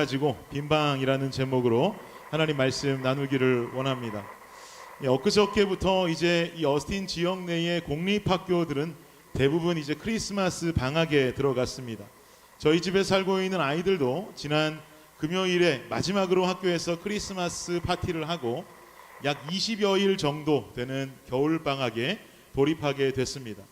가지고 빈방이라는 제목으로 하나님 말씀 나누기를 원합니다. 엊그저께부터 이제 이 어스틴 지역 내의 공립학교들은 대부분 이제 크리스마스 방학에 들어갔습니다. 저희 집에 살고 있는 아이들도 지난 금요일에 마지막으로 학교에서 크리스마스 파티를 하고 약 20여일 정도 되는 겨울방학에 돌입하게 됐습니다.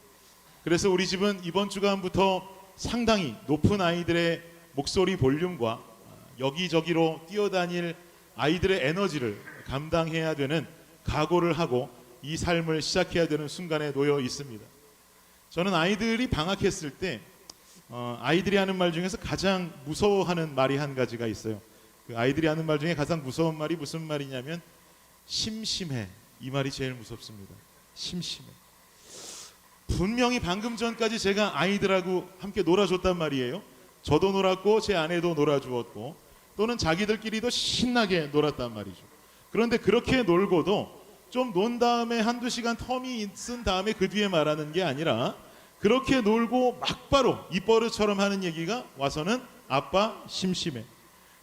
그래서 우리 집은 이번 주간부터 상당히 높은 아이들의 목소리 볼륨과 여기저기로 뛰어다닐 아이들의 에너지를 감당해야 되는 각오를 하고 이 삶을 시작해야 되는 순간에 놓여 있습니다. 저는 아이들이 방학했을 때 아이들이 하는 말 중에서 가장 무서워하는 말이 한 가지가 있어요. 그 아이들이 하는 말 중에 가장 무서운 말이 무슨 말이냐면 심심해. 이 말이 제일 무섭습니다. 심심해. 분명히 방금 전까지 제가 아이들하고 함께 놀아줬단 말이에요. 저도 놀았고 제 아내도 놀아주었고 또는 자기들끼리도 신나게 놀았단 말이죠. 그런데 그렇게 놀고도 좀 논 다음에 한두 시간 텀이 있은 다음에 그 뒤에 말하는 게 아니라 그렇게 놀고 막바로 입버릇처럼 하는 얘기가 와서는 아빠 심심해.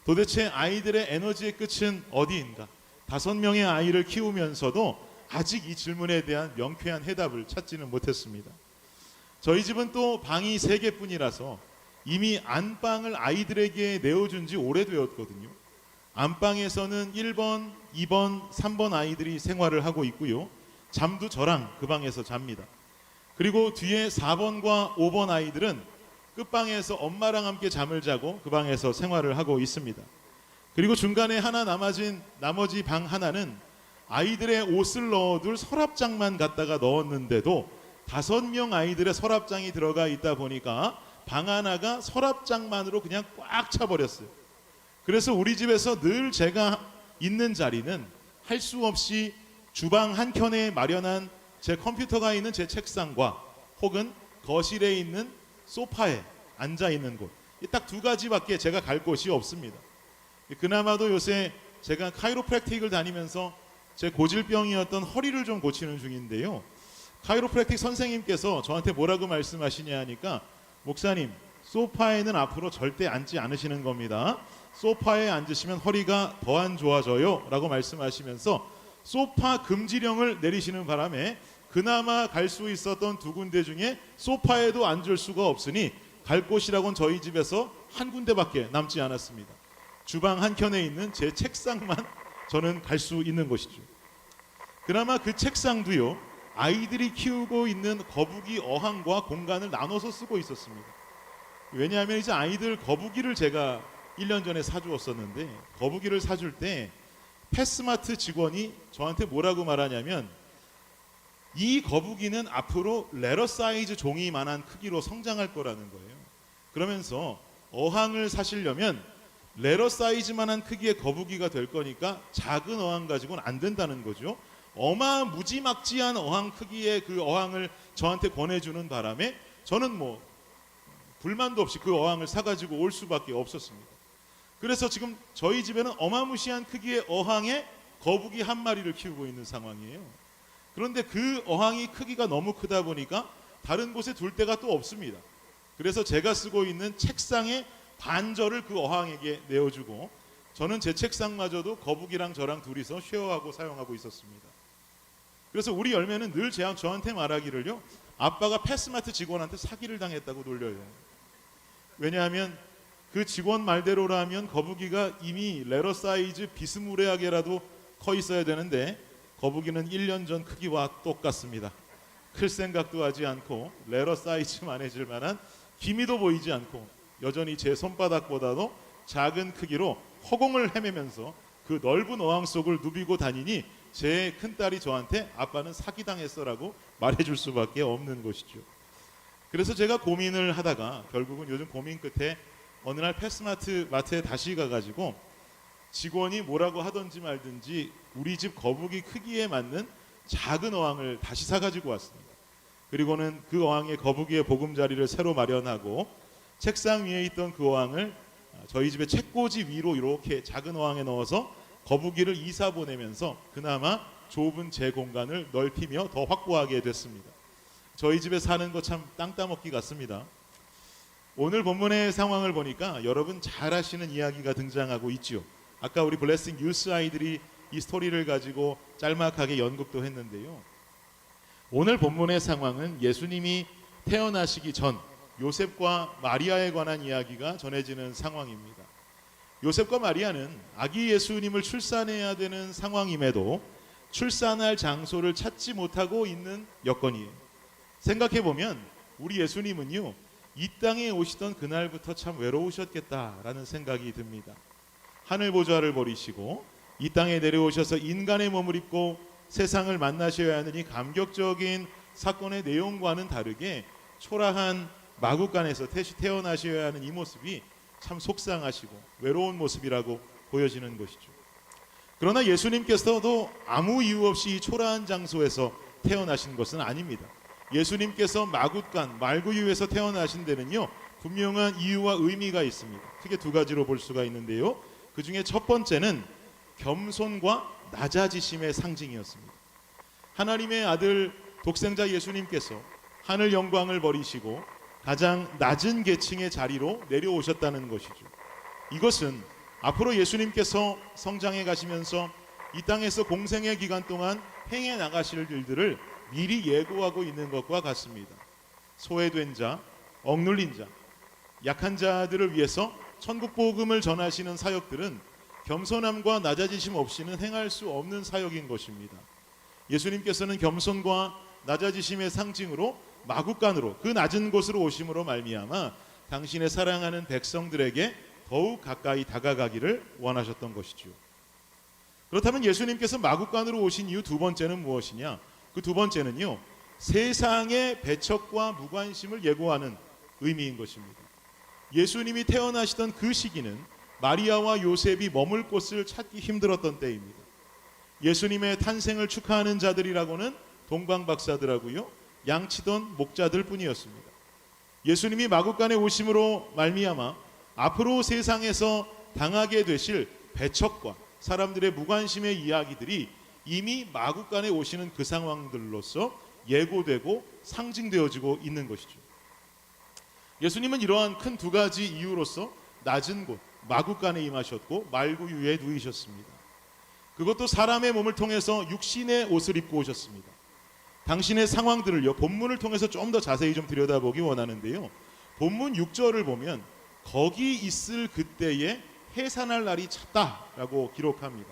도대체 아이들의 에너지의 끝은 어디인가? 5명의 아이를 키우면서도 아직 이 질문에 대한 명쾌한 해답을 찾지는 못했습니다. 저희 집은 또 방이 3개뿐이라서 이미 안방을 아이들에게 내어준 지 오래되었거든요. 안방에서는 1번, 2번, 3번 아이들이 생활을 하고 있고요. 잠도 저랑 그 방에서 잡니다. 그리고 뒤에 4번과 5번 아이들은 끝방에서 엄마랑 함께 잠을 자고 그 방에서 생활을 하고 있습니다. 그리고 중간에 하나 남아진 나머지 방 하나는 아이들의 옷을 넣어둘 서랍장만 갖다가 넣었는데도 5명 아이들의 서랍장이 들어가 있다 보니까 방 하나가 서랍장만으로 그냥 꽉 차버렸어요. 그래서 우리 집에서 늘 제가 있는 자리는 할 수 없이 주방 한켠에 마련한 제 컴퓨터가 있는 제 책상과 혹은 거실에 있는 소파에 앉아 있는 곳, 딱 2가지밖에 제가 갈 곳이 없습니다. 그나마도 요새 제가 카이로프랙틱을 다니면서 제 고질병이었던 허리를 좀 고치는 중인데요. 카이로프랙틱 선생님께서 저한테 뭐라고 말씀하시냐 하니까 목사님, 소파에는 앞으로 절대 앉지 않으시는 겁니다. 소파에 앉으시면 허리가 더 안 좋아져요 라고 말씀하시면서 소파 금지령을 내리시는 바람에 그나마 갈 수 있었던 2군데 중에 소파에도 앉을 수가 없으니 갈 곳이라고는 저희 집에서 한 군데밖에 남지 않았습니다. 주방 한켠에 있는 제 책상만 저는 갈 수 있는 것이죠. 그나마 그 책상도요, 아이들이 키우고 있는 거북이 어항과 공간을 나눠서 쓰고 있었습니다. 왜냐하면 이제 아이들 거북이를 제가 1년 전에 사주었었는데 거북이를 사줄 때 패스마트 직원이 저한테 뭐라고 말하냐면 이 거북이는 앞으로 레러 사이즈 종이만한 크기로 성장할 거라는 거예요. 그러면서 어항을 사시려면 레러 사이즈만한 크기의 거북이가 될 거니까 작은 어항 가지고는 안 된다는 거죠. 무지막지한 어항 크기의 그 어항을 저한테 권해주는 바람에 저는 뭐 불만도 없이 그 어항을 사가지고 올 수밖에 없었습니다. 그래서 지금 저희 집에는 어마무시한 크기의 어항에 거북이 한 마리를 키우고 있는 상황이에요. 그런데 그 어항이 크기가 너무 크다 보니까 다른 곳에 둘 데가 또 없습니다. 그래서 제가 쓰고 있는 책상의 반절을 그 어항에게 내어주고 저는 제 책상마저도 거북이랑 저랑 둘이서 쉐어하고 사용하고 있었습니다. 그래서 우리 열매는 늘 저한테 말하기를요, 아빠가 패스마트 직원한테 사기를 당했다고 놀려요. 왜냐하면 그 직원 말대로라면 거북이가 이미 레러 사이즈 비스무리하게라도 커 있어야 되는데 거북이는 1년 전 크기와 똑같습니다. 클 생각도 하지 않고 레러 사이즈만 해줄 만한 기미도 보이지 않고 여전히 제 손바닥보다도 작은 크기로 허공을 헤매면서 그 넓은 어항 속을 누비고 다니니 제 큰딸이 저한테 아빠는 사기당했어라고 말해줄 수밖에 없는 것이죠. 그래서 제가 고민을 하다가 결국은 요즘 고민 끝에 어느 날 패스마트에 다시 가가지고 직원이 뭐라고 하든지 말든지 우리 집 거북이 크기에 맞는 작은 어항을 다시 사가지고 왔습니다. 그리고는 그 어항에 거북이의 보금자리를 새로 마련하고 책상 위에 있던 그 어항을 저희 집의 책꽂이 위로 이렇게 작은 어항에 넣어서 거북이를 이사 보내면서 그나마 좁은 제 공간을 넓히며 더 확보하게 됐습니다. 저희 집에 사는 거 참 땅 따먹기 같습니다. 오늘 본문의 상황을 보니까 여러분 잘 아시는 이야기가 등장하고 있지요. 아까 우리 블레싱 뉴스 아이들이 이 스토리를 가지고 짤막하게 연극도 했는데요. 오늘 본문의 상황은 예수님이 태어나시기 전 요셉과 마리아에 관한 이야기가 전해지는 상황입니다. 요셉과 마리아는 아기 예수님을 출산해야 되는 상황임에도 출산할 장소를 찾지 못하고 있는 여건이에요. 생각해보면 우리 예수님은요, 이 땅에 오시던 그날부터 참 외로우셨겠다라는 생각이 듭니다. 하늘 보좌를 버리시고 이 땅에 내려오셔서 인간의 몸을 입고 세상을 만나셔야 하는 이 감격적인 사건의 내용과는 다르게 초라한 마구간에서 태어나셔야 하는 이 모습이 참 속상하시고 외로운 모습이라고 보여지는 것이죠. 그러나 예수님께서도 아무 이유 없이 이 초라한 장소에서 태어나신 것은 아닙니다. 예수님께서 마굿간, 말구유에서 태어나신 데는요, 분명한 이유와 의미가 있습니다. 크게 두 가지로 볼 수가 있는데요. 그 중에 첫 번째는 겸손과 낮아지심의 상징이었습니다. 하나님의 아들 독생자 예수님께서 하늘 영광을 버리시고 가장 낮은 계층의 자리로 내려오셨다는 것이죠. 이것은 앞으로 예수님께서 성장해 가시면서 이 땅에서 공생의 기간 동안 행해 나가실 일들을 미리 예고하고 있는 것과 같습니다. 소외된 자, 억눌린 자, 약한 자들을 위해서 천국 복음을 전하시는 사역들은 겸손함과 낮아지심 없이는 행할 수 없는 사역인 것입니다. 예수님께서는 겸손과 낮아지심의 상징으로 마구간으로 그 낮은 곳으로 오심으로 말미암아 당신의 사랑하는 백성들에게 더욱 가까이 다가가기를 원하셨던 것이죠. 그렇다면 예수님께서 마구간으로 오신 이유 두 번째는 무엇이냐? 그 두 번째는요, 세상의 배척과 무관심을 예고하는 의미인 것입니다. 예수님이 태어나시던 그 시기는 마리아와 요셉이 머물 곳을 찾기 힘들었던 때입니다. 예수님의 탄생을 축하하는 자들이라고는 동방박사들하고요, 양치던 목자들 뿐이었습니다. 예수님이 마구간에 오심으로 말미암아 앞으로 세상에서 당하게 되실 배척과 사람들의 무관심의 이야기들이 이미 마구간에 오시는 그 상황들로서 예고되고 상징되어지고 있는 것이죠. 예수님은 이러한 큰 두 가지 이유로서 낮은 곳 마구간에 임하셨고 말구유에 누이셨습니다. 그것도 사람의 몸을 통해서 육신의 옷을 입고 오셨습니다. 당신의 상황들을요, 본문을 통해서 좀 더 자세히 좀 들여다보기 원하는데요, 본문 6절을 보면 거기 있을 그때에 해산할 날이 찼다라고 기록합니다.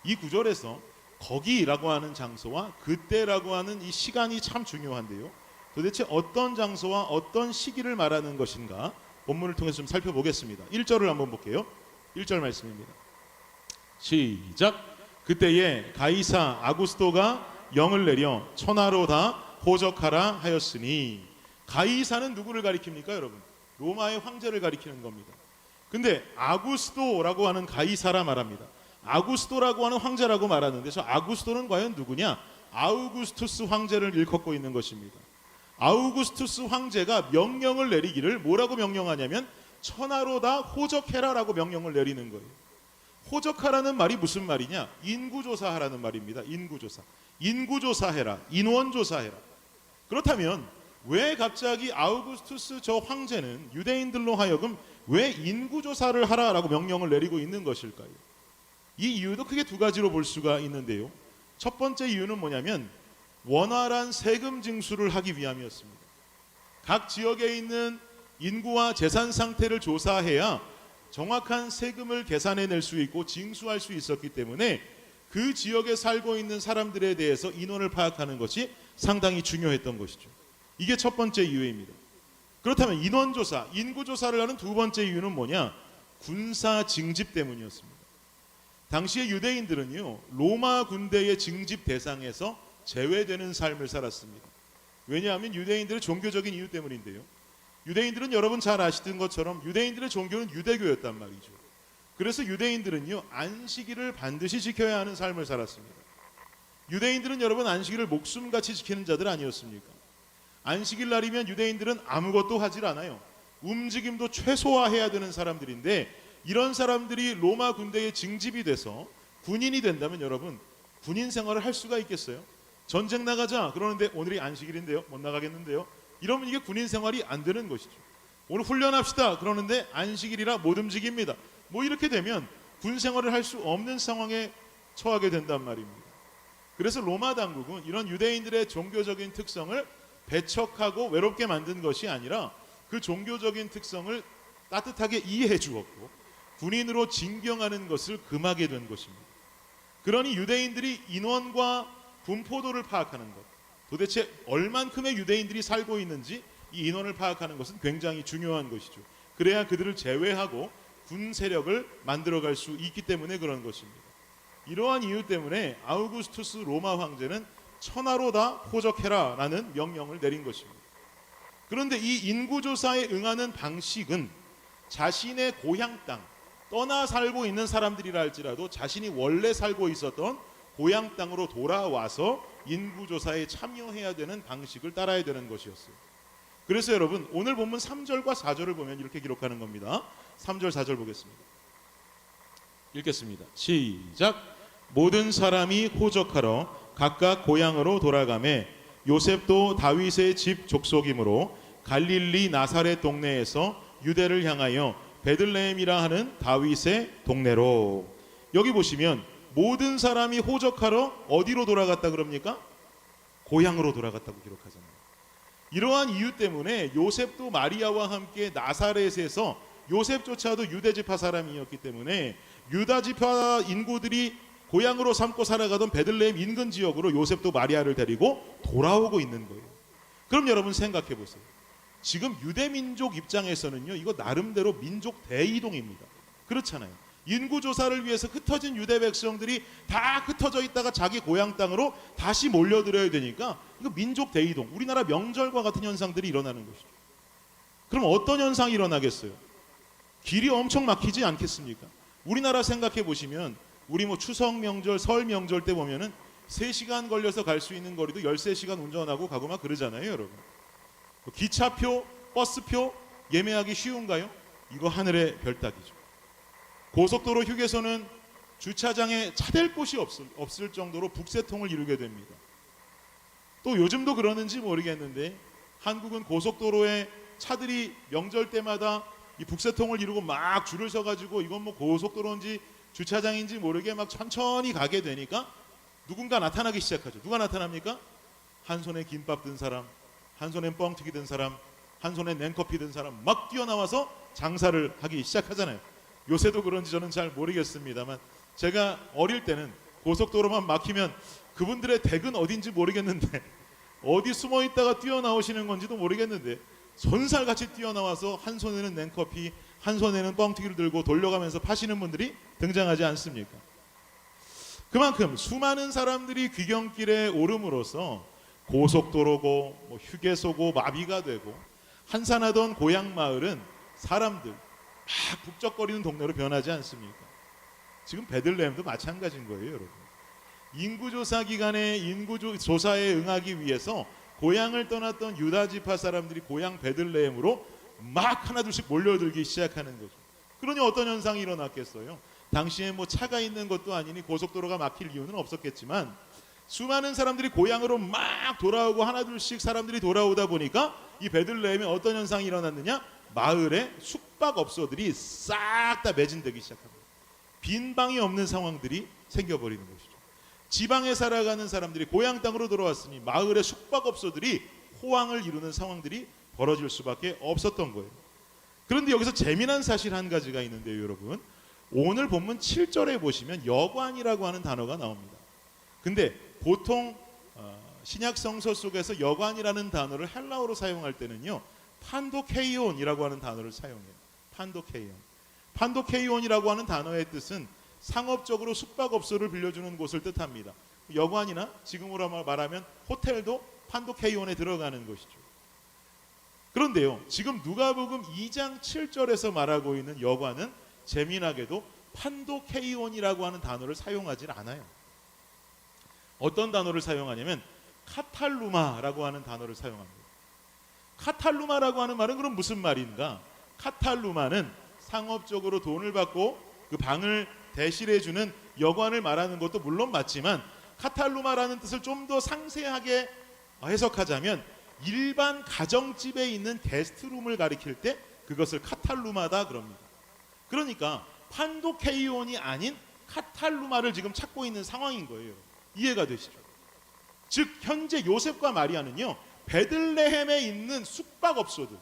이 구절에서 거기라고 하는 장소와 그때라고 하는 이 시간이 참 중요한데요, 도대체 어떤 장소와 어떤 시기를 말하는 것인가 본문을 통해서 좀 살펴보겠습니다. 1절을 한번 볼게요. 1절 말씀입니다. 시작. 그때에 가이사 아구스토가 영을 내려 천하로 다 호적하라 하였으니, 가이사는 누구를 가리킵니까 여러분? 로마의 황제를 가리키는 겁니다. 근데 아구스토라고 하는 가이사라 말합니다. 아구스토라고 하는 황제라고 말하는데 저 아구스토는 과연 누구냐? 아우구스투스 황제를 일컫고 있는 것입니다. 아우구스투스 황제가 명령을 내리기를 뭐라고 명령하냐면 천하로 다 호적해라라고 명령을 내리는 거예요. 호적하라는 말이 무슨 말이냐? 인구조사하라는 말입니다. 인구조사해라. 인원조사해라. 그렇다면 왜 갑자기 아우구스투스 저 황제는 유대인들로 하여금 왜 인구조사를 하라라고 명령을 내리고 있는 것일까요? 이 이유도 크게 두 가지로 볼 수가 있는데요. 첫 번째 이유는 뭐냐면 원활한 세금 징수를 하기 위함이었습니다. 각 지역에 있는 인구와 재산 상태를 조사해야 정확한 세금을 계산해낼 수 있고 징수할 수 있었기 때문에 그 지역에 살고 있는 사람들에 대해서 인원을 파악하는 것이 상당히 중요했던 것이죠. 이게 첫 번째 이유입니다. 그렇다면 인원조사, 인구조사를 하는 두 번째 이유는 뭐냐? 군사 징집 때문이었습니다. 당시의 유대인들은요, 로마 군대의 징집 대상에서 제외되는 삶을 살았습니다. 왜냐하면 유대인들의 종교적인 이유 때문인데요. 유대인들은 여러분 잘 아시던 것처럼 유대인들의 종교는 유대교였단 말이죠. 그래서 유대인들은요, 안식일을 반드시 지켜야 하는 삶을 살았습니다. 유대인들은 여러분 안식일을 목숨같이 지키는 자들 아니었습니까? 안식일 날이면 유대인들은 아무것도 하질 않아요. 움직임도 최소화해야 되는 사람들인데, 이런 사람들이 로마 군대에 징집이 돼서 군인이 된다면 여러분 군인 생활을 할 수가 있겠어요? 전쟁 나가자 그러는데 오늘이 안식일인데요, 못 나가겠는데요, 이러면 이게 군인 생활이 안 되는 것이죠. 오늘 훈련합시다. 그러는데 안식일이라 못 움직입니다. 뭐 이렇게 되면 군 생활을 할 수 없는 상황에 처하게 된단 말입니다. 그래서 로마 당국은 이런 유대인들의 종교적인 특성을 배척하고 외롭게 만든 것이 아니라 그 종교적인 특성을 따뜻하게 이해해 주었고 군인으로 징병하는 것을 금하게 된 것입니다. 그러니 유대인들이 인원과 분포도를 파악하는 것, 도대체 얼만큼의 유대인들이 살고 있는지 이 인원을 파악하는 것은 굉장히 중요한 것이죠. 그래야 그들을 제외하고 군 세력을 만들어갈 수 있기 때문에 그런 것입니다. 이러한 이유 때문에 아우구스투스 로마 황제는 천하로 다 호적해라 라는 명령을 내린 것입니다. 그런데 이 인구조사에 응하는 방식은 자신의 고향 땅, 떠나 살고 있는 사람들이라 할지라도 자신이 원래 살고 있었던 고향 땅으로 돌아와서 인구조사에 참여해야 되는 방식을 따라야 되는 것이었어요. 그래서 여러분 오늘 본문 3절과 4절을 보면 이렇게 기록하는 겁니다. 3절 4절 보겠습니다. 읽겠습니다. 시작. 모든 사람이 호적하러 각각 고향으로 돌아가매 요셉도 다윗의 집 족속이므로 갈릴리 나사렛 동네에서 유대를 향하여 베들레헴이라 하는 다윗의 동네로. 여기 보시면 모든 사람이 호적하러 어디로 돌아갔다 그럽니까? 고향으로 돌아갔다고 기록하잖아요. 이러한 이유 때문에 요셉도 마리아와 함께 나사렛에서, 요셉조차도 유대지파 사람이었기 때문에 유다지파 인구들이 고향으로 삼고 살아가던 베들레헴 인근 지역으로 요셉도 마리아를 데리고 돌아오고 있는 거예요. 그럼 여러분 생각해 보세요. 지금 유대민족 입장에서는요, 이거 나름대로 민족 대이동입니다. 그렇잖아요. 인구조사를 위해서 흩어진 유대 백성들이 다 흩어져 있다가 자기 고향 땅으로 다시 몰려들어야 되니까 이거 민족 대이동, 우리나라 명절과 같은 현상들이 일어나는 것이죠. 그럼 어떤 현상이 일어나겠어요? 길이 엄청 막히지 않겠습니까? 우리나라 생각해 보시면 우리 뭐 추석 명절, 설 명절 때 보면은 3시간 걸려서 갈 수 있는 거리도 13시간 운전하고 가고 막 그러잖아요, 여러분. 기차표, 버스표 예매하기 쉬운가요? 이거 하늘의 별따기죠. 고속도로 휴게소는 주차장에 차댈 곳이 없을 정도로 북새통을 이루게 됩니다. 또 요즘도 그러는지 모르겠는데 한국은 고속도로에 차들이 명절 때마다 이 북새통을 이루고 막 줄을 서가지고 이건 뭐 고속도로인지 주차장인지 모르게 막 천천히 가게 되니까 누군가 나타나기 시작하죠. 누가 나타납니까? 한 손에 김밥 든 사람, 한 손에 뻥튀기 든 사람, 한 손에 냉커피 든 사람 막 뛰어나와서 장사를 하기 시작하잖아요. 요새도 그런지 저는 잘 모르겠습니다만 제가 어릴 때는 고속도로만 막히면 그분들의 댁은 어딘지 모르겠는데 어디 숨어 있다가 뛰어나오시는 건지도 모르겠는데 손살같이 뛰어나와서 한 손에는 냉커피, 한 손에는 뻥튀기를 들고 돌려가면서 파시는 분들이 등장하지 않습니까? 그만큼 수많은 사람들이 귀경길에 오름으로써 고속도로고 뭐 휴게소고 마비가 되고 한산하던 고향 마을은 사람들 막 북적거리는 동네로 변하지 않습니까? 지금 베들레헴도 마찬가지인 거예요, 여러분. 인구조사 기간에 인구조사에 응하기 위해서 고향을 떠났던 유다지파 사람들이 고향 베들레헴으로 막 하나둘씩 몰려들기 시작하는 거죠. 그러니 어떤 현상이 일어났겠어요? 당시에 뭐 차가 있는 것도 아니니 고속도로가 막힐 이유는 없었겠지만 수많은 사람들이 고향으로 막 돌아오고 하나둘씩 사람들이 돌아오다 보니까 이 베들레헴에 어떤 현상이 일어났느냐? 마을에 숙박업소들이 싹 다 매진되기 시작합니다. 빈 방이 없는 상황들이 생겨버리는 것이죠. 지방에 살아가는 사람들이 고향 땅으로 돌아왔으니 마을의 숙박업소들이 호황을 이루는 상황들이 벌어질 수밖에 없었던 거예요. 그런데 여기서 재미난 사실 한 가지가 있는데요, 여러분. 오늘 본문 7절에 보시면 여관이라고 하는 단어가 나옵니다. 근데 보통 신약 성서 속에서 여관이라는 단어를 헬라어로 사용할 때는요, 판도케이온이라고 하는 단어를 사용해요. 판도케이온이라고 하는 단어의 뜻은 상업적으로 숙박업소를 빌려주는 곳을 뜻합니다. 여관이나 지금으로 말하면 호텔도 판도케이온에 들어가는 것이죠. 그런데요, 지금 누가복음 2장 7절에서 말하고 있는 여관은 재미나게도 판도케이온이라고 하는 단어를 사용하지 않아요. 어떤 단어를 사용하냐면 카탈루마라고 하는 단어를 사용합니다. 카탈루마라고 하는 말은 그럼 무슨 말인가? 카탈루마는 상업적으로 돈을 받고 그 방을 대실해주는 여관을 말하는 것도 물론 맞지만 카탈루마라는 뜻을 좀 더 상세하게 해석하자면 일반 가정집에 있는 게스트룸을 가리킬 때 그것을 카탈루마다 그럽니다. 그러니까 판도케이온이 아닌 카탈루마를 지금 찾고 있는 상황인 거예요. 이해가 되시죠? 즉 현재 요셉과 마리아는요, 베들레헴에 있는 숙박업소들,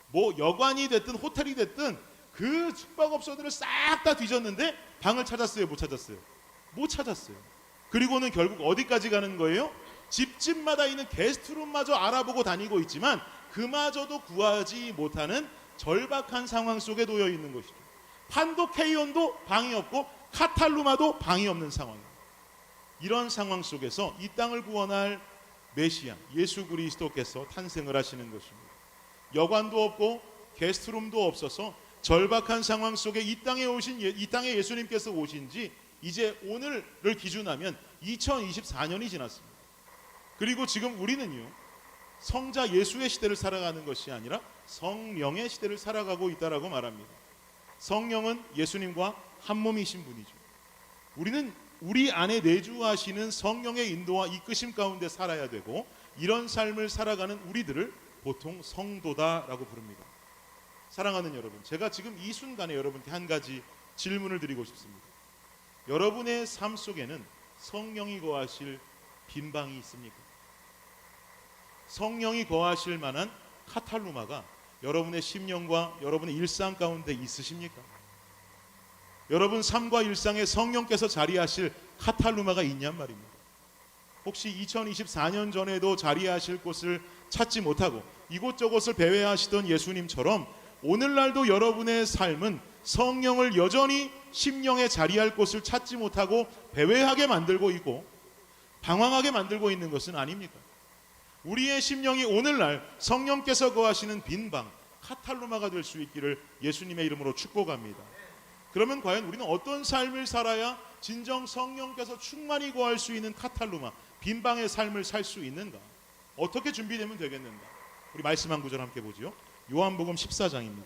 뭐 여관이 됐든 호텔이 됐든 그 숙박업소들을 싹 다 뒤졌는데 방을 찾았어요? 못 찾았어요? 못 찾았어요. 그리고는 결국 어디까지 가는 거예요? 집집마다 있는 게스트룸마저 알아보고 다니고 있지만 그마저도 구하지 못하는 절박한 상황 속에 놓여 있는 것이죠. 판도케이온도 방이 없고 카탈루마도 방이 없는 상황입니다. 이런 상황 속에서 이 땅을 구원할 메시아 예수 그리스도께서 탄생을 하시는 것입니다. 여관도 없고 게스트룸도 없어서 절박한 상황 속에 이 땅에 예수님께서 오신 지 이제 오늘을 기준하면 2024년이 지났습니다. 그리고 지금 우리는요, 성자 예수의 시대를 살아가는 것이 아니라 성령의 시대를 살아가고 있다라고 말합니다. 성령은 예수님과 한 몸이신 분이죠. 우리는 우리 안에 내주하시는 성령의 인도와 이끄심 가운데 살아야 되고, 이런 삶을 살아가는 우리들을 보통 성도다라고 부릅니다. 사랑하는 여러분, 제가 지금 이 순간에 여러분께 한 가지 질문을 드리고 싶습니다. 여러분의 삶 속에는 성령이 거하실 빈방이 있습니까? 성령이 거하실 만한 카탈루마가 여러분의 심령과 여러분의 일상 가운데 있으십니까? 여러분 삶과 일상에 성령께서 자리하실 카탈루마가 있냔 말입니다. 혹시 2024년 전에도 자리하실 곳을 찾지 못하고 이곳저곳을 배회하시던 예수님처럼 오늘날도 여러분의 삶은 성령을 여전히 심령에 자리할 곳을 찾지 못하고 배회하게 만들고 있고 방황하게 만들고 있는 것은 아닙니까? 우리의 심령이 오늘날 성령께서 거하시는 빈방, 카탈루마가 될 수 있기를 예수님의 이름으로 축복합니다. 그러면 과연 우리는 어떤 삶을 살아야 진정 성령께서 충만히 거할 수 있는 카탈루마, 빈방의 삶을 살 수 있는가? 어떻게 준비되면 되겠는가? 우리 말씀 한 구절 함께 보죠. 요한복음 14장입니다.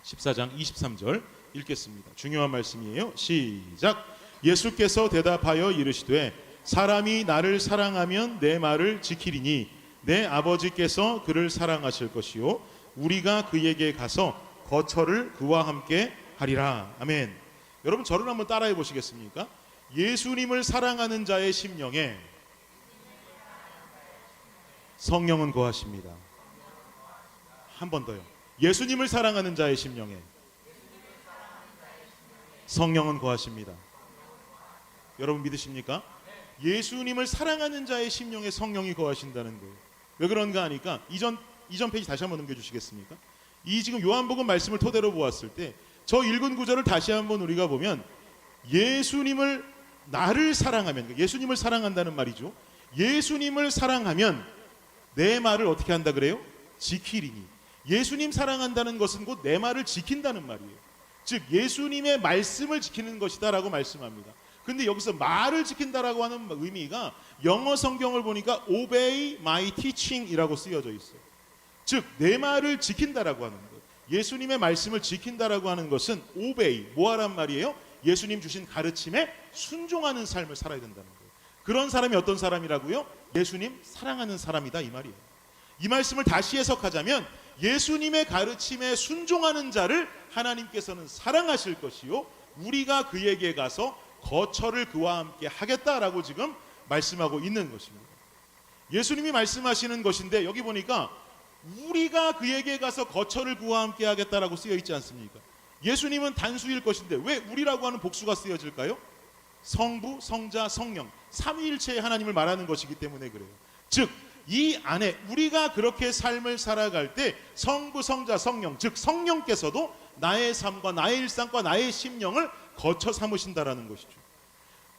14장 23절 읽겠습니다. 중요한 말씀이에요. 시작. 예수께서 대답하여 이르시되 사람이 나를 사랑하면 내 말을 지키리니 내 아버지께서 그를 사랑하실 것이요 우리가 그에게 가서 거처를 그와 함께 하리라. 아멘. 여러분 저를 한번 따라해 보시겠습니까? 예수님을 사랑하는 자의 심령에 성령은 거하십니다. 한 번 더요. 예수님을 사랑하는 자의 심령에 성령은 거하십니다. 여러분 믿으십니까? 예수님을 사랑하는 자의 심령에 성령이 거하신다는 거예요. 왜 그런가 하니까 이전 페이지 다시 한번 넘겨주시겠습니까? 이 지금 요한복음 말씀을 토대로 보았을 때 저 읽은 구절을 다시 한번 우리가 보면 예수님을 나를 사랑하면, 예수님을 사랑한다는 말이죠. 예수님을 사랑하면 내 말을 어떻게 한다 그래요? 지키리니. 예수님 사랑한다는 것은 곧 내 말을 지킨다는 말이에요. 즉 예수님의 말씀을 지키는 것이다 라고 말씀합니다. 근데 여기서 말을 지킨다라고 하는 의미가 영어 성경을 보니까 obey my teaching 이라고 쓰여져 있어요. 즉 내 말을 지킨다라고 하는 것, 예수님의 말씀을 지킨다라고 하는 것은 obey, 뭐하란 말이에요? 예수님 주신 가르침에 순종하는 삶을 살아야 된다는 거예요. 그런 사람이 어떤 사람이라고요? 예수님 사랑하는 사람이다 이 말이에요. 이 말씀을 다시 해석하자면 예수님의 가르침에 순종하는 자를 하나님께서는 사랑하실 것이요 우리가 그에게 가서 거처를 그와 함께 하겠다라고 지금 말씀하고 있는 것입니다. 예수님이 말씀하시는 것인데 여기 보니까 우리가 그에게 가서 거처를 그와 함께 하겠다라고 쓰여 있지 않습니까? 예수님은 단수일 것인데 왜 우리라고 하는 복수가 쓰여질까요? 성부, 성자, 성령 삼위일체의 하나님을 말하는 것이기 때문에 그래요. 즉 이 안에 우리가 그렇게 삶을 살아갈 때 성부, 성자, 성령 즉 성령께서도 나의 삶과 나의 일상과 나의 심령을 거처 삼으신다라는 것이죠.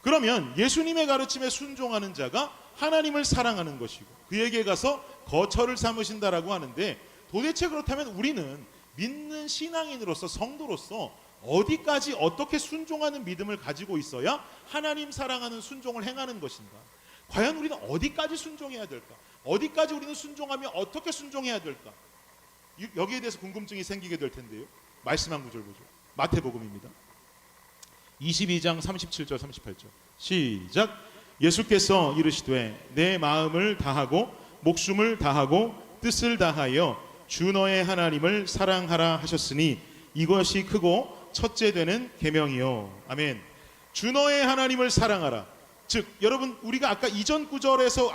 그러면 예수님의 가르침에 순종하는 자가 하나님을 사랑하는 것이고 그에게 가서 거처를 삼으신다라고 하는데 도대체 그렇다면 우리는 믿는 신앙인으로서 성도로서 어디까지 어떻게 순종하는 믿음을 가지고 있어야 하나님 사랑하는 순종을 행하는 것인가? 과연 우리는 어디까지 순종해야 될까? 어디까지 우리는 순종하며 어떻게 순종해야 될까? 여기에 대해서 궁금증이 생기게 될 텐데요. 말씀 한 구절 보죠. 마태복음입니다. 22장 37절 38절 시작. 예수께서 이르시되 내 마음을 다하고 목숨을 다하고 뜻을 다하여 주 너의 하나님을 사랑하라 하셨으니 이것이 크고 첫째 되는 계명이요. 아멘. 주 너의 하나님을 사랑하라. 즉 여러분 우리가 아까 이전 구절에서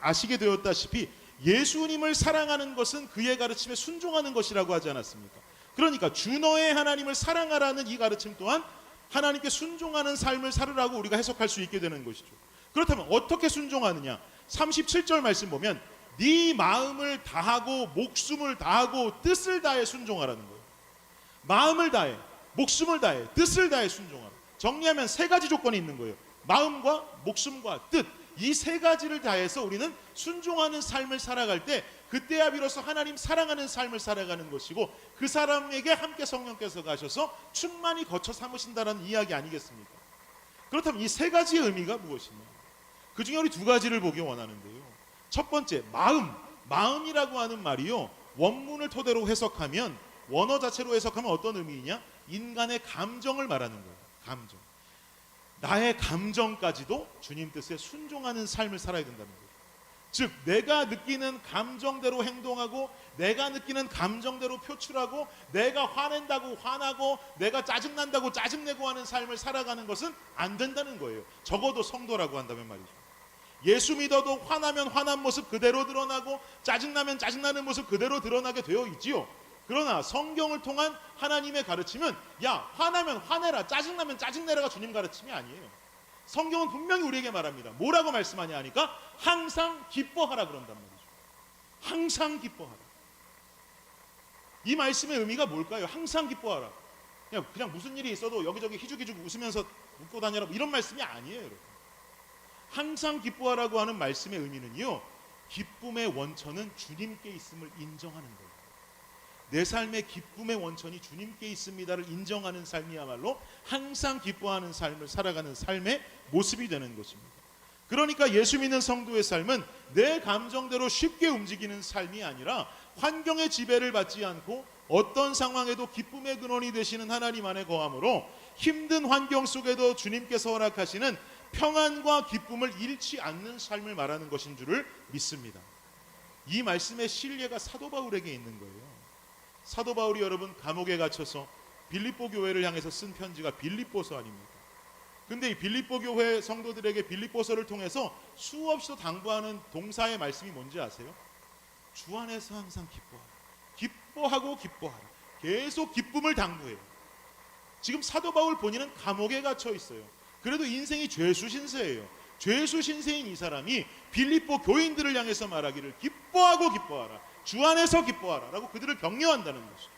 아시게 되었다시피 예수님을 사랑하는 것은 그의 가르침에 순종하는 것이라고 하지 않았습니까? 그러니까 주 너의 하나님을 사랑하라는 이 가르침 또한 하나님께 순종하는 삶을 살으라고 우리가 해석할 수 있게 되는 것이죠. 그렇다면 어떻게 순종하느냐? 37절 말씀 보면 네 마음을 다하고 목숨을 다하고 뜻을 다해 순종하라는 거예요. 마음을 다해, 목숨을 다해, 뜻을 다해 순종하라. 정리하면 세 가지 조건이 있는 거예요. 마음과 목숨과 뜻, 이 세 가지를 다해서 우리는 순종하는 삶을 살아갈 때 그때야 비로소 하나님 사랑하는 삶을 살아가는 것이고 그 사람에게 함께 성령께서 가셔서 충만히 거쳐 삼으신다는 이야기 아니겠습니까? 그렇다면 이 세 가지의 의미가 무엇이냐? 그 중에 우리 두 가지를 보기 원하는데요. 첫 번째, 마음이라고 하는 말이요, 원문을 토대로 해석하면, 원어 자체로 해석하면 어떤 의미이냐? 인간의 감정을 말하는 거예요. 감정. 나의 감정까지도 주님 뜻에 순종하는 삶을 살아야 된다는 거예요. 즉 내가 느끼는 감정대로 행동하고 내가 느끼는 감정대로 표출하고 내가 화낸다고 화나고 내가 짜증난다고 짜증내고 하는 삶을 살아가는 것은 안 된다는 거예요. 적어도 성도라고 한다면 말이죠. 예수 믿어도 화나면 화난 모습 그대로 드러나고 짜증나면 짜증나는 모습 그대로 드러나게 되어 있지요. 그러나 성경을 통한 하나님의 가르침은 야 화나면 화내라, 짜증나면 짜증내라가 주님 가르침이 아니에요. 성경은 분명히 우리에게 말합니다. 뭐라고 말씀하냐 하니까 항상 기뻐하라 그런단 말이죠. 항상 기뻐하라. 이 말씀의 의미가 뭘까요? 항상 기뻐하라. 그냥 무슨 일이 있어도 여기저기 희죽희죽 웃으면서 웃고 다녀라 이런 말씀이 아니에요. 여러분. 항상 기뻐하라고 하는 말씀의 의미는요, 기쁨의 원천은 주님께 있음을 인정하는 거예요. 내 삶의 기쁨의 원천이 주님께 있습니다를 인정하는 삶이야말로 항상 기뻐하는 삶을 살아가는 삶의 모습이 되는 것입니다. 그러니까 예수 믿는 성도의 삶은 내 감정대로 쉽게 움직이는 삶이 아니라 환경의 지배를 받지 않고 어떤 상황에도 기쁨의 근원이 되시는 하나님 안에 거함으로 힘든 환경 속에도 주님께서 허락하시는 평안과 기쁨을 잃지 않는 삶을 말하는 것인 줄을 믿습니다. 이 말씀의 신뢰가 사도 바울에게 있는 거예요. 사도 바울이 여러분 감옥에 갇혀서 빌립보 교회를 향해서 쓴 편지가 빌립보서 아닙니까? 근데 이 빌립보 교회 성도들에게 빌립보서를 통해서 수없이 당부하는 동사의 말씀이 뭔지 아세요? 주 안에서 항상 기뻐하라. 기뻐하고 기뻐하라. 계속 기쁨을 당부해요. 지금 사도 바울 본인은 감옥에 갇혀 있어요. 그래도 인생이 죄수 신세예요. 죄수 신세인 이 사람이 빌립보 교인들을 향해서 말하기를 기뻐하고 기뻐하라. 주 안에서 기뻐하라 라고 그들을 격려한다는 것이죠.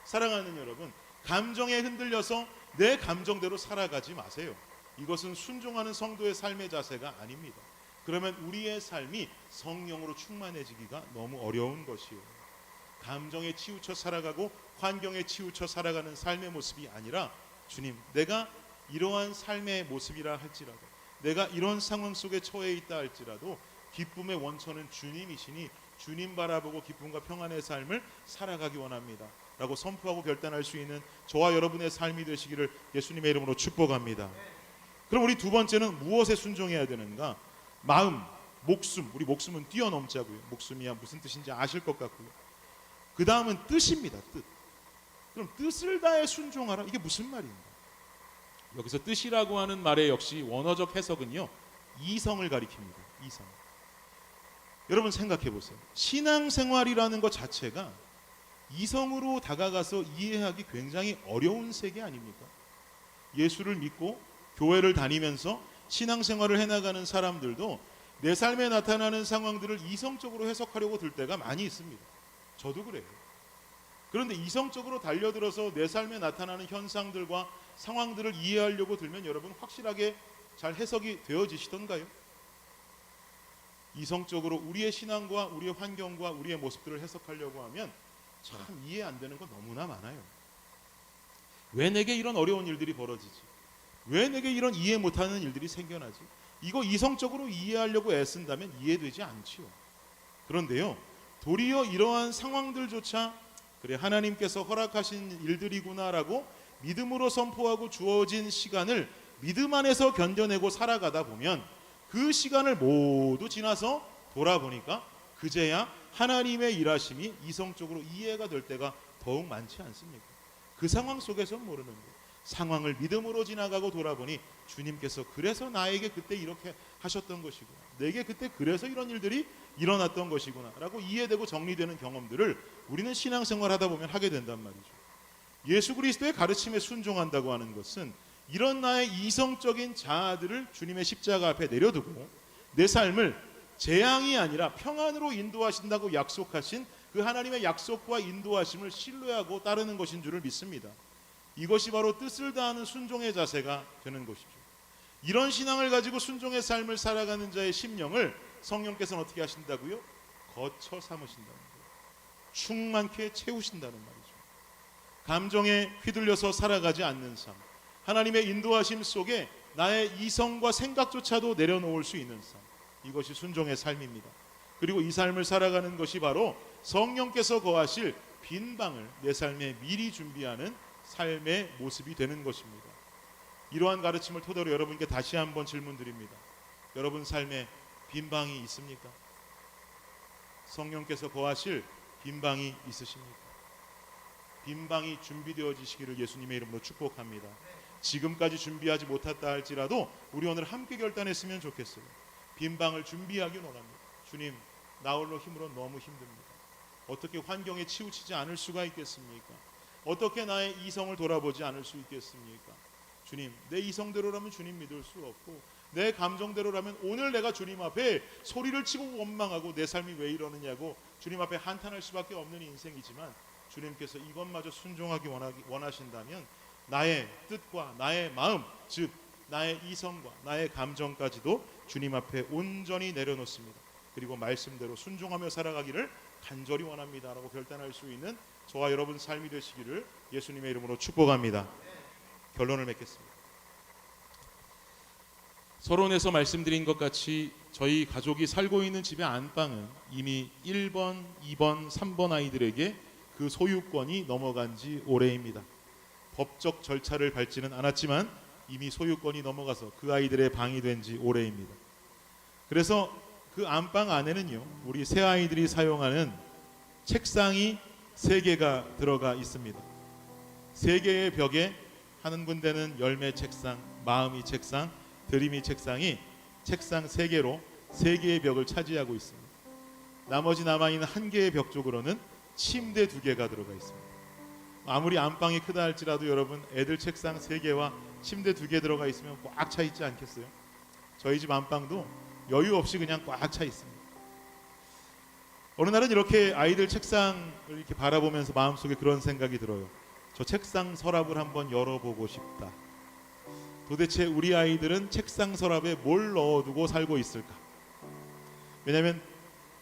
사랑하는 여러분, 감정에 흔들려서 내 감정대로 살아가지 마세요. 이것은 순종하는 성도의 삶의 자세가 아닙니다. 그러면 우리의 삶이 성령으로 충만해지기가 너무 어려운 것이에요. 감정에 치우쳐 살아가고 환경에 치우쳐 살아가는 삶의 모습이 아니라 주님, 내가 이러한 삶의 모습이라 할지라도 내가 이런 상황 속에 처해 있다 할지라도 기쁨의 원천은 주님이시니 주님 바라보고 기쁨과 평안의 삶을 살아가기 원합니다 라고 선포하고 결단할 수 있는 저와 여러분의 삶이 되시기를 예수님의 이름으로 축복합니다. 그럼 우리 두 번째는 무엇에 순종해야 되는가? 마음, 목숨. 우리 목숨은 뛰어넘자고요. 목숨이야 무슨 뜻인지 아실 것 같고요. 그 다음은 뜻입니다. 뜻. 그럼 뜻을 다해 순종하라. 이게 무슨 말입니까? 여기서 뜻이라고 하는 말의 역시 원어적 해석은요, 이성을 가리킵니다. 이성. 여러분 생각해 보세요. 신앙생활이라는 것 자체가 이성으로 다가가서 이해하기 굉장히 어려운 세계 아닙니까? 예수를 믿고 교회를 다니면서 신앙생활을 해나가는 사람들도 내 삶에 나타나는 상황들을 이성적으로 해석하려고 들 때가 많이 있습니다. 저도 그래요. 그런데 이성적으로 달려들어서 내 삶에 나타나는 현상들과 상황들을 이해하려고 들면 여러분 확실하게 잘 해석이 되어지시던가요? 이성적으로 우리의 신앙과 우리의 환경과 우리의 모습들을 해석하려고 하면 참 이해 안 되는 거 너무나 많아요. 왜 내게 이런 어려운 일들이 벌어지지? 왜 내게 이런 이해 못하는 일들이 생겨나지? 이거 이성적으로 이해하려고 애쓴다면 이해되지 않지요. 그런데요, 도리어 이러한 상황들조차 그래 하나님께서 허락하신 일들이구나라고 믿음으로 선포하고 주어진 시간을 믿음 안에서 견뎌내고 살아가다 보면 그 시간을 모두 지나서 돌아보니까 그제야 하나님의 일하심이 이성적으로 이해가 될 때가 더욱 많지 않습니까? 그 상황 속에서 모르는 거예요. 상황을 믿음으로 지나가고 돌아보니 주님께서 그래서 나에게 그때 이렇게 하셨던 것이구나, 내게 그때 그래서 이런 일들이 일어났던 것이구나 라고 이해되고 정리되는 경험들을 우리는 신앙생활 하다 보면 하게 된단 말이죠. 예수 그리스도의 가르침에 순종한다고 하는 것은 이런 나의 이성적인 자아들을 주님의 십자가 앞에 내려두고 내 삶을 재앙이 아니라 평안으로 인도하신다고 약속하신 그 하나님의 약속과 인도하심을 신뢰하고 따르는 것인 줄을 믿습니다. 이것이 바로 뜻을 다하는 순종의 자세가 되는 것이죠. 이런 신앙을 가지고 순종의 삶을 살아가는 자의 심령을 성령께서는 어떻게 하신다고요? 거처 삼으신다는 거예요. 충만케 채우신다는 말이죠. 감정에 휘둘려서 살아가지 않는 삶, 하나님의 인도하심 속에 나의 이성과 생각조차도 내려놓을 수 있는 삶, 이것이 순종의 삶입니다. 그리고 이 삶을 살아가는 것이 바로 성령께서 거하실 빈 방을 내 삶에 미리 준비하는 삶의 모습이 되는 것입니다. 이러한 가르침을 토대로 여러분께 다시 한번 질문드립니다. 여러분 삶에 빈 방이 있습니까? 성령께서 거하실 빈 방이 있으십니까? 빈 방이 준비되어지시기를 예수님의 이름으로 축복합니다. 지금까지 준비하지 못했다 할지라도 우리 오늘 함께 결단했으면 좋겠어요. 빈 방을 준비하기 원합니다. 주님, 나 홀로 힘으로 너무 힘듭니다. 어떻게 환경에 치우치지 않을 수가 있겠습니까? 어떻게 나의 이성을 돌아보지 않을 수 있겠습니까? 주님, 내 이성대로라면 주님 믿을 수 없고 내 감정대로라면 오늘 내가 주님 앞에 소리를 치고 원망하고 내 삶이 왜 이러느냐고 주님 앞에 한탄할 수밖에 없는 인생이지만 주님께서 이것마저 순종하기 원하신다면 나의 뜻과 나의 마음, 즉 나의 이성과 나의 감정까지도 주님 앞에 온전히 내려놓습니다. 그리고 말씀대로 순종하며 살아가기를 간절히 원합니다 라고 결단할 수 있는 저와 여러분 삶이 되시기를 예수님의 이름으로 축복합니다. 결론을 맺겠습니다. 서론에서 말씀드린 것 같이 저희 가족이 살고 있는 집의 안방은 이미 1번, 2번, 3번 아이들에게 그 소유권이 넘어간 지 오래입니다. 법적 절차를 밟지는 않았지만 이미 소유권이 넘어가서 그 아이들의 방이 된 지 오래입니다. 그래서 그 안방 안에는요, 우리 새 아이들이 사용하는 책상이 3개가 들어가 있습니다. 3개의 벽에 한 군데는 열매 책상, 마음이 책상, 드림이 책상이 책상 3개로 3개의 벽을 차지하고 있습니다. 나머지 남아있는 1개의 벽 쪽으로는 침대 2개가 들어가 있습니다. 아무리 안방이 크다 할지라도 여러분, 애들 책상 3개와 침대 2개 들어가 있으면 꽉 차 있지 않겠어요? 저희 집 안방도 여유 없이 그냥 꽉 차 있습니다. 어느 날은 이렇게 아이들 책상을 이렇게 바라보면서 마음속에 그런 생각이 들어요. 저 책상 서랍을 한번 열어보고 싶다. 도대체 우리 아이들은 책상 서랍에 뭘 넣어두고 살고 있을까? 왜냐하면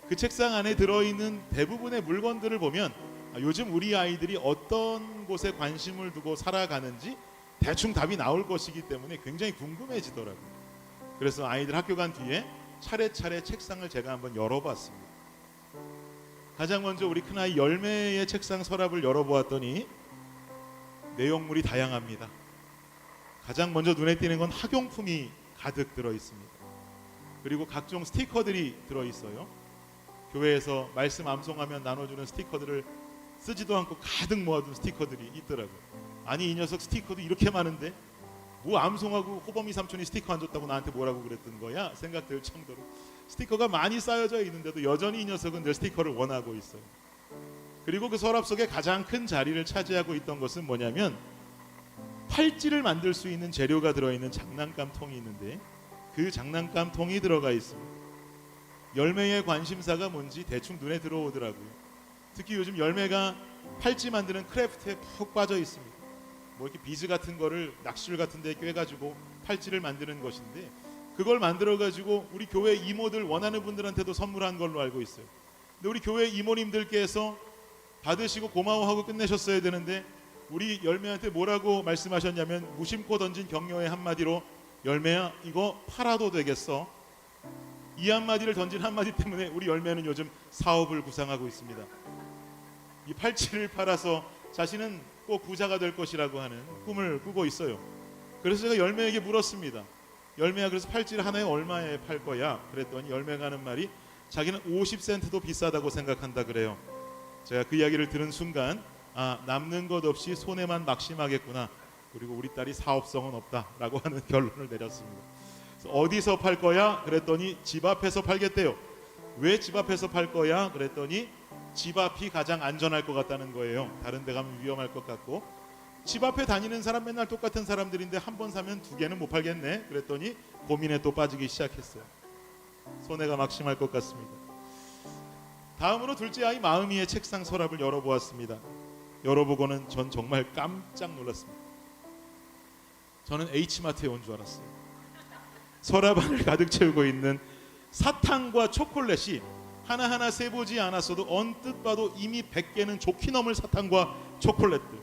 그 책상 안에 들어있는 대부분의 물건들을 보면 요즘 우리 아이들이 어떤 곳에 관심을 두고 살아가는지 대충 답이 나올 것이기 때문에 굉장히 궁금해지더라고요. 그래서 아이들 학교 간 뒤에 차례차례 책상을 제가 한번 열어봤습니다. 가장 먼저 우리 큰아이 열매의 책상 서랍을 열어보았더니 내용물이 다양합니다. 가장 먼저 눈에 띄는 건 학용품이 가득 들어있습니다. 그리고 각종 스티커들이 들어있어요. 교회에서 말씀 암송하면 나눠주는 스티커들을 쓰지도 않고 가득 모아둔 스티커들이 있더라고요. 아니 이 녀석 스티커도 이렇게 많은데 뭐 암송하고 호범이 삼촌이 스티커 안 줬다고 나한테 뭐라고 그랬던 거야? 생각될 정도로 스티커가 많이 쌓여져 있는데도 여전히 이 녀석은 늘 스티커를 원하고 있어요. 그리고 그 서랍 속에 가장 큰 자리를 차지하고 있던 것은 뭐냐면 팔찌를 만들 수 있는 재료가 들어있는 장난감 통이 있는데 그 장난감 통이 들어가 있습니다. 열매의 관심사가 뭔지 대충 눈에 들어오더라고요. 특히 요즘 열매가 팔찌 만드는 크래프트에 푹 빠져 있습니다. 뭐 이렇게 비즈 같은 거를 낚시줄 같은 데 꿰가지고 팔찌를 만드는 것인데 그걸 만들어가지고 우리 교회 이모들 원하는 분들한테도 선물한 걸로 알고 있어요. 근데 우리 교회 이모님들께서 받으시고 고마워하고 끝내셨어야 되는데 우리 열매한테 뭐라고 말씀하셨냐면 무심코 던진 격려의 한마디로 열매야 이거 팔아도 되겠어. 이 한마디를 던진 한마디 때문에 우리 열매는 요즘 사업을 구상하고 있습니다. 이 팔찌를 팔아서 자신은 꼭 부자가 될 것이라고 하는 꿈을 꾸고 있어요. 그래서 제가 열매에게 물었습니다. 열매야 그래서 팔찌를 하나에 얼마에 팔 거야? 그랬더니 열매가 하는 말이 자기는 50센트도 비싸다고 생각한다 그래요. 제가 그 이야기를 들은 순간 남는 것 없이 손해만 막심하겠구나. 그리고 우리 딸이 사업성은 없다라고 하는 결론을 내렸습니다. 어디서 팔 거야? 그랬더니 집 앞에서 팔겠대요. 왜 집 앞에서 팔 거야? 그랬더니 집 앞이 가장 안전할 것 같다는 거예요. 다른 데 가면 위험할 것 같고, 집 앞에 다니는 사람 맨날 똑같은 사람들인데 한 번 사면 두 개는 못 팔겠네. 그랬더니 고민에 또 빠지기 시작했어요. 손해가 막심할 것 같습니다. 다음으로 둘째 아이 마음이의 책상 서랍을 열어보았습니다. 열어보고는 전 정말 깜짝 놀랐습니다. 저는 H마트에 온 줄 알았어요. 서랍 안을 가득 채우고 있는 사탕과 초콜릿이 하나하나 세보지 않았어도 언뜻 봐도 이미 100개는 좋게 넘을 사탕과 초콜릿들.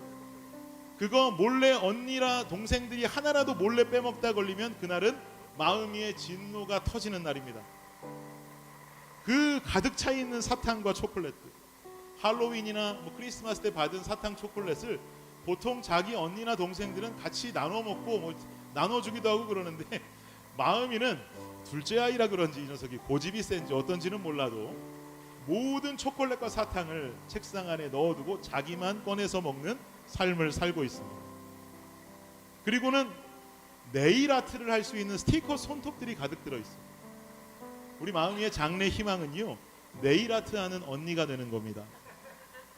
그거 몰래 언니라 동생들이 하나라도 몰래 빼먹다 걸리면 그날은 마음이의 진노가 터지는 날입니다. 그 가득 차 있는 사탕과 초콜릿들, 할로윈이나 크리스마스 때 받은 사탕 초콜릿을 보통 자기 언니나 동생들은 같이 나눠 먹고 나눠주기도 하고 그러는데, 마음이는 둘째 아이라 그런지 이 녀석이 고집이 센지 어떤지는 몰라도 모든 초콜릿과 사탕을 책상 안에 넣어두고 자기만 꺼내서 먹는 삶을 살고 있습니다. 그리고는 네일 아트를 할 수 있는 스티커 손톱들이 가득 들어있어요. 우리 마음이의 장래 희망은요, 네일 아트 하는 언니가 되는 겁니다.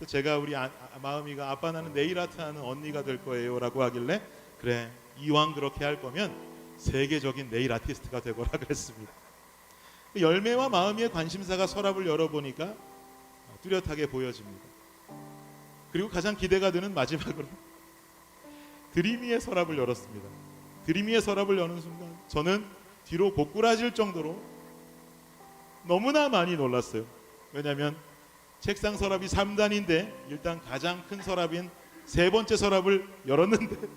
제가 우리 마음이가 아빠 나는 네일 아트 하는 언니가 될 거예요 라고 하길래, 그래 이왕 그렇게 할 거면 세계적인 네일 아티스트가 되거라 그랬습니다. 열매와 마음이의 관심사가 서랍을 열어보니까 뚜렷하게 보여집니다. 그리고 가장 기대가 되는 마지막으로 드림이의 서랍을 열었습니다. 드림이의 서랍을 여는 순간 저는 뒤로 고꾸라질 정도로 너무나 많이 놀랐어요. 왜냐하면 책상 서랍이 3단인데 일단 가장 큰 서랍인 세 번째 서랍을 열었는데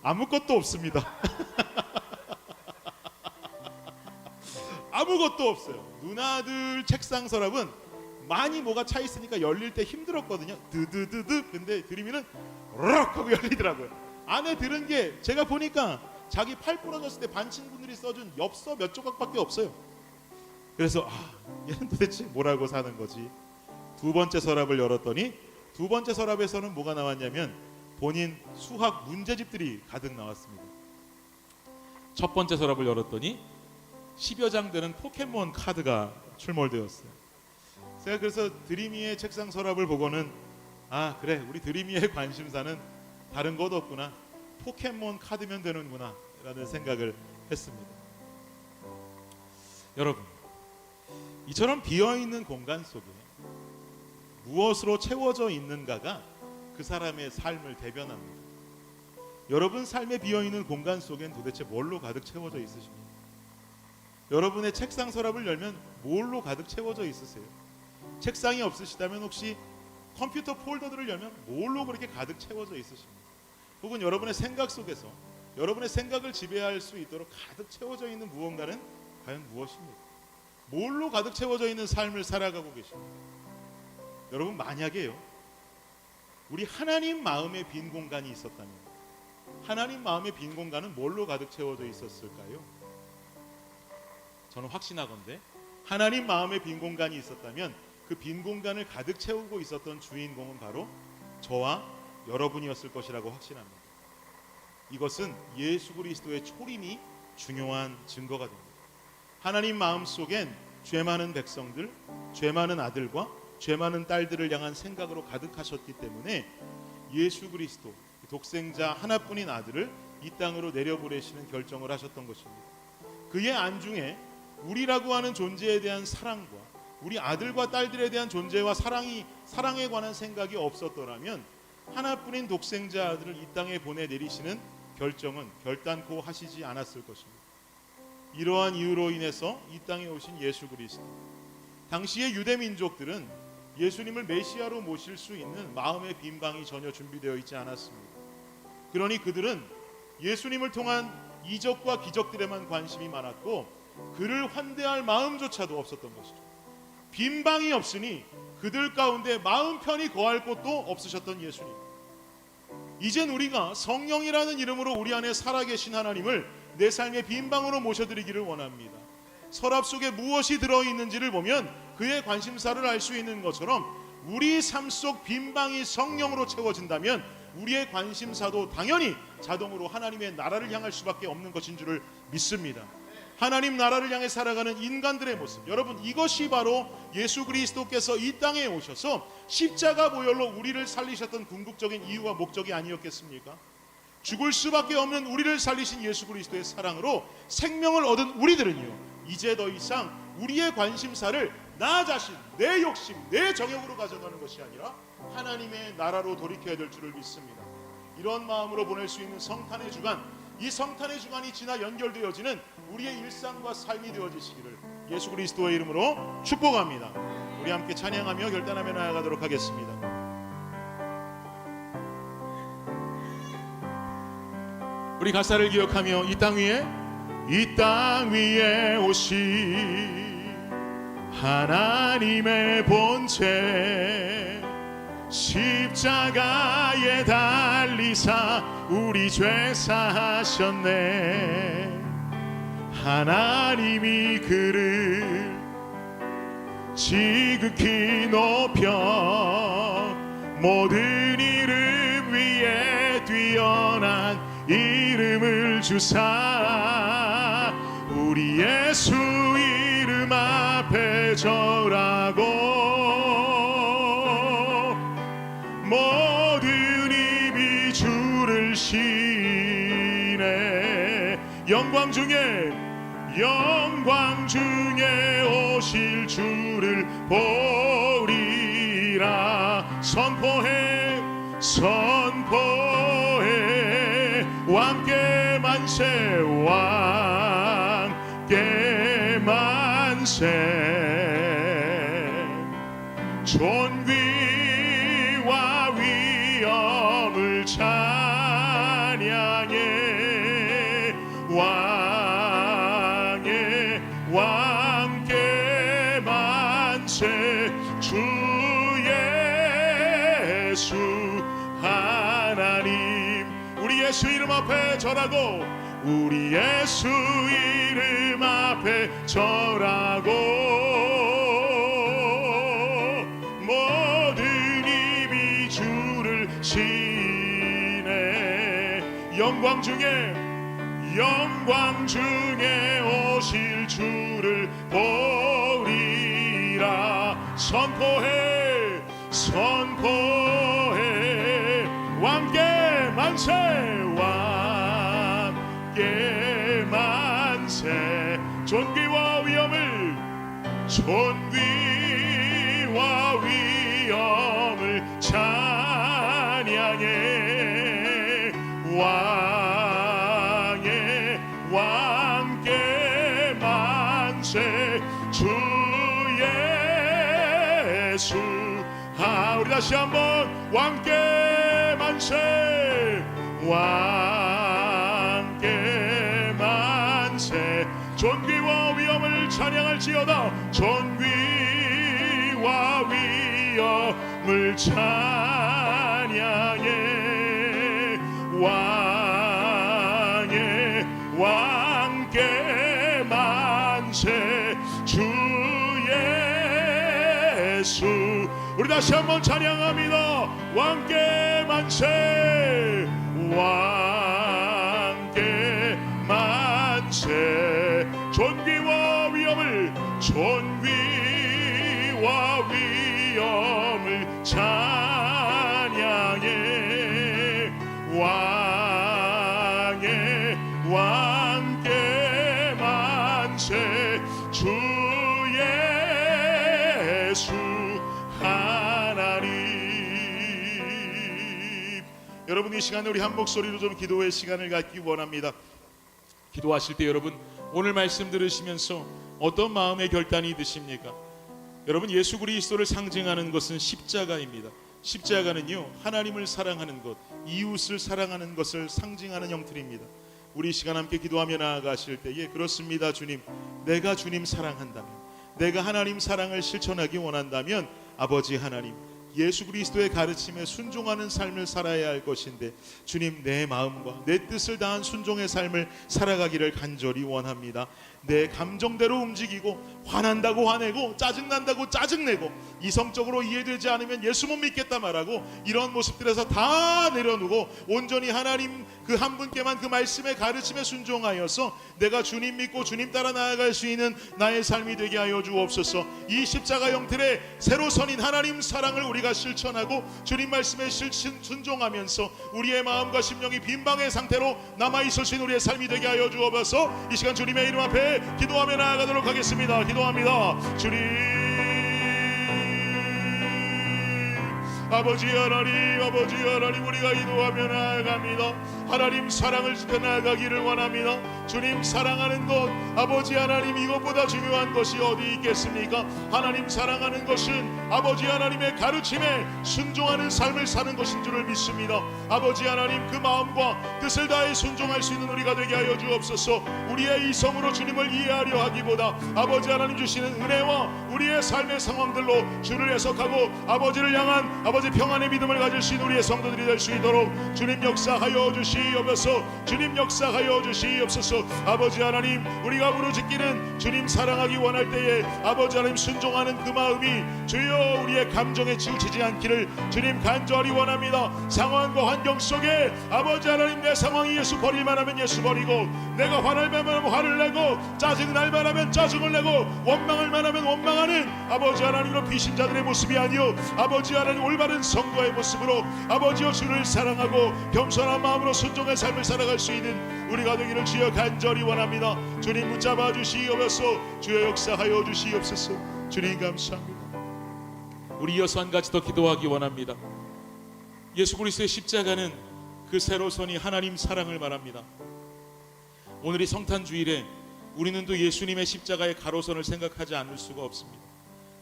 아무것도 없습니다. 아무것도 없어요. 누나들 책상 서랍은 많이 뭐가 차 있으니까 열릴 때 힘들었거든요. 드드드드. 근데 드림이는 럭 하고 열리더라고요. 안에 들은 게 제가 보니까 자기 팔 부러졌을 때 반친구들이 써준 엽서 몇 조각밖에 없어요. 그래서 얘는 도대체 뭐라고 사는 거지. 두 번째 서랍을 열었더니 두 번째 서랍에서는 뭐가 나왔냐면 본인 수학 문제집들이 가득 나왔습니다. 첫 번째 서랍을 열었더니 10여 장 되는 포켓몬 카드가 출몰되었어요. 제가 그래서 드림이의 책상 서랍을 보고는 그래 우리 드림이의 관심사는 다른 것 없구나, 포켓몬 카드면 되는구나 라는 생각을 했습니다. 여러분, 이처럼 비어있는 공간 속에 무엇으로 채워져 있는가가 그 사람의 삶을 대변합니다. 여러분 삶에 비어있는 공간 속엔 도대체 뭘로 가득 채워져 있으십니까? 여러분의 책상 서랍을 열면 뭘로 가득 채워져 있으세요? 책상이 없으시다면 혹시 컴퓨터 폴더들을 열면 뭘로 그렇게 가득 채워져 있으십니까? 혹은 여러분의 생각 속에서 여러분의 생각을 지배할 수 있도록 가득 채워져 있는 무언가는 과연 무엇입니까? 뭘로 가득 채워져 있는 삶을 살아가고 계십니까? 여러분, 만약에요, 우리 하나님 마음의 빈 공간이 있었다면, 하나님 마음의 빈 공간은 뭘로 가득 채워져 있었을까요? 저는 확신하건대 하나님 마음의 빈 공간이 있었다면 그 빈 공간을 가득 채우고 있었던 주인공은 바로 저와 여러분이었을 것이라고 확신합니다. 이것은 예수 그리스도의 초림이 중요한 증거가 됩니다. 하나님 마음속엔 죄 많은 백성들, 죄 많은 아들과 죄 많은 딸들을 향한 생각으로 가득하셨기 때문에 예수 그리스도 독생자 하나뿐인 아들을 이 땅으로 내려보내시는 결정을 하셨던 것입니다. 그의 안중에 우리라고 하는 존재에 대한 사랑과 우리 아들과 딸들에 대한 존재와 사랑에 관한 생각이 없었더라면 하나뿐인 독생자 아들을 이 땅에 보내내리시는 결정은 결단코 하시지 않았을 것입니다. 이러한 이유로 인해서 이 땅에 오신 예수 그리스도, 당시의 유대 민족들은 예수님을 메시아로 모실 수 있는 마음의 빈방이 전혀 준비되어 있지 않았습니다. 그러니 그들은 예수님을 통한 이적과 기적들에만 관심이 많았고 그를 환대할 마음조차도 없었던 것이죠. 빈방이 없으니 그들 가운데 마음 편히 거할 곳도 없으셨던 예수님, 이젠 우리가 성령이라는 이름으로 우리 안에 살아계신 하나님을 내 삶의 빈방으로 모셔드리기를 원합니다. 서랍 속에 무엇이 들어있는지를 보면 그의 관심사를 알 수 있는 것처럼 우리 삶 속 빈방이 성령으로 채워진다면 우리의 관심사도 당연히 자동으로 하나님의 나라를 향할 수밖에 없는 것인 줄을 믿습니다. 하나님 나라를 향해 살아가는 인간들의 모습, 여러분, 이것이 바로 예수 그리스도께서 이 땅에 오셔서 십자가 보혈로 우리를 살리셨던 궁극적인 이유와 목적이 아니었겠습니까? 죽을 수밖에 없는 우리를 살리신 예수 그리스도의 사랑으로 생명을 얻은 우리들은요, 이제 더 이상 우리의 관심사를 나 자신, 내 욕심, 내 정욕으로 가져가는 것이 아니라 하나님의 나라로 돌이켜야 될 줄을 믿습니다. 이런 마음으로 보낼 수 있는 성탄의 주간, 이 성탄의 주간이 지나 연결되어지는 우리의 일상과 삶이 되어지시기를 예수 그리스도의 이름으로 축복합니다. 우리 함께 찬양하며 결단하며 나아가도록 하겠습니다. 우리 가사를 기억하며 이 땅 위에 오신 하나님의 본체 십자가에 달리사 우리 죄 사하셨네. 하나님이 그를 지극히 높여 모든 이름 위에 뛰어난 이름을 주사 우리 예수 이름 앞에 절하고 모든 입이 주를 시네. 영광 중에 오실 주를 보리라. 선포해 왕께 만세 왕께 만세. 존귀와 위엄을 찬양해. 왕께 만세. 주 예수 하나님. 우리 예수 이름 앞에 절하고 우리 예수 이름 앞에 절하고 모든 입이 주를 시네. 영광 중에 오실 주를 보리라. 선포해 왕께 만세 왕께 만세. 존귀와 위엄을 찬양해. 왕께 만세. 주 예수. 우리 다시 한번 왕께 만세 왕께 만세. 존귀와 위엄을 찬양할지어다. 존귀와 위엄을 찬양해. 왕께 만세. 주 예수. 우리 다시 한번 찬양합니다. 왕께 만세 왕께 만세. 존귀와 위엄을 찬양해. 왕께 만세. 주 예수 하나님. 여러분, 이 시간에 우리 한 목소리로 좀 기도의 시간을 갖기 원합니다. 기도하실 때 여러분, 오늘 말씀 들으시면서 어떤 마음의 결단이 드십니까? 여러분, 예수 그리스도를 상징하는 것은 십자가입니다. 십자가는요, 하나님을 사랑하는 것, 이웃을 사랑하는 것을 상징하는 형틀입니다. 우리 시간 함께 기도하며 나아가실 때에, 그렇습니다 주님, 내가 주님 사랑한다면, 내가 하나님 사랑을 실천하기 원한다면 아버지 하나님, 예수 그리스도의 가르침에 순종하는 삶을 살아야 할 것인데, 주님, 내 마음과 내 뜻을 다한 순종의 삶을 살아가기를 간절히 원합니다. 내 감정대로 움직이고, 화난다고 화내고, 짜증난다고 짜증내고, 이성적으로 이해되지 않으면 예수 못 믿겠다 말하고, 이런 모습들에서 다 내려놓고 온전히 하나님 그 한 분께만 그 말씀의 가르침에 순종하여서 내가 주님 믿고 주님 따라 나아갈 수 있는 나의 삶이 되게 하여 주옵소서. 이 십자가 형틀의 새로 선인 하나님 사랑을 우리가 실천하고 주님 말씀에 순종하면서 우리의 마음과 심령이 빈방의 상태로 남아있을 수 있는 우리의 삶이 되게 하여 주옵소서. 이 시간 주님의 이름 앞에 기도하며 나아가도록 하겠습니다. 기도합니다. 주님, 아버지 하나님, 우리가 기도하며 나아갑니다. 하나님 사랑을 지켜 나아가기를 원합니다. 주님, 사랑하는 것, 아버지 하나님, 이것보다 중요한 것이 어디 있겠습니까? 하나님 사랑하는 것은 아버지 하나님의 가르침에 순종하는 삶을 사는 것인 줄을 믿습니다. 아버지 하나님, 그 마음과 뜻을 다해 순종할 수 있는 우리가 되게 하여 주옵소서. 우리의 이성으로 주님을 이해하려 하기보다 아버지 하나님 주시는 은혜와 우리의 삶의 상황들로 주를 해석하고 아버지를 향한 아버지 평안의 믿음을 가질 수 있는 우리의 성도들이 될 수 있도록 주님 역사하여 주시옵소서. 주님 역사하여 주시옵소서. 아버지 하나님, 우리가 부르짖기는 주님 사랑하기 원할 때에 아버지 하나님 순종하는 그 마음이 주여 우리의 감정에 치우치지 않기를 주님 간절히 원합니다. 상황과 환경 속에 아버지 하나님, 내 상황이 예수 버릴 만하면 예수 버리고, 내가 화날 만하면 화를 내고, 짜증 날 만하면 짜증을 내고, 원망할 만하면 원망하는 아버지 하나님으로 비신자들의 모습이 아니요 아버지 하나님 올바른 성도의 모습으로 아버지여 주를 사랑하고 겸손한 마음으로 순종의 삶을 살아갈 수 있는 우리가 되기를 주여 간절히 원합니다. 주님 붙잡아 주시옵소서. 주여 역사하여 주시옵소서. 주님 감사합니다. 우리 이어서 한 가지 더 기도하기 원합니다. 예수 그리스도의 십자가는 그 세로선이 하나님 사랑을 말합니다. 오늘이 성탄주일에 우리는 또 예수님의 십자가의 가로선을 생각하지 않을 수가 없습니다.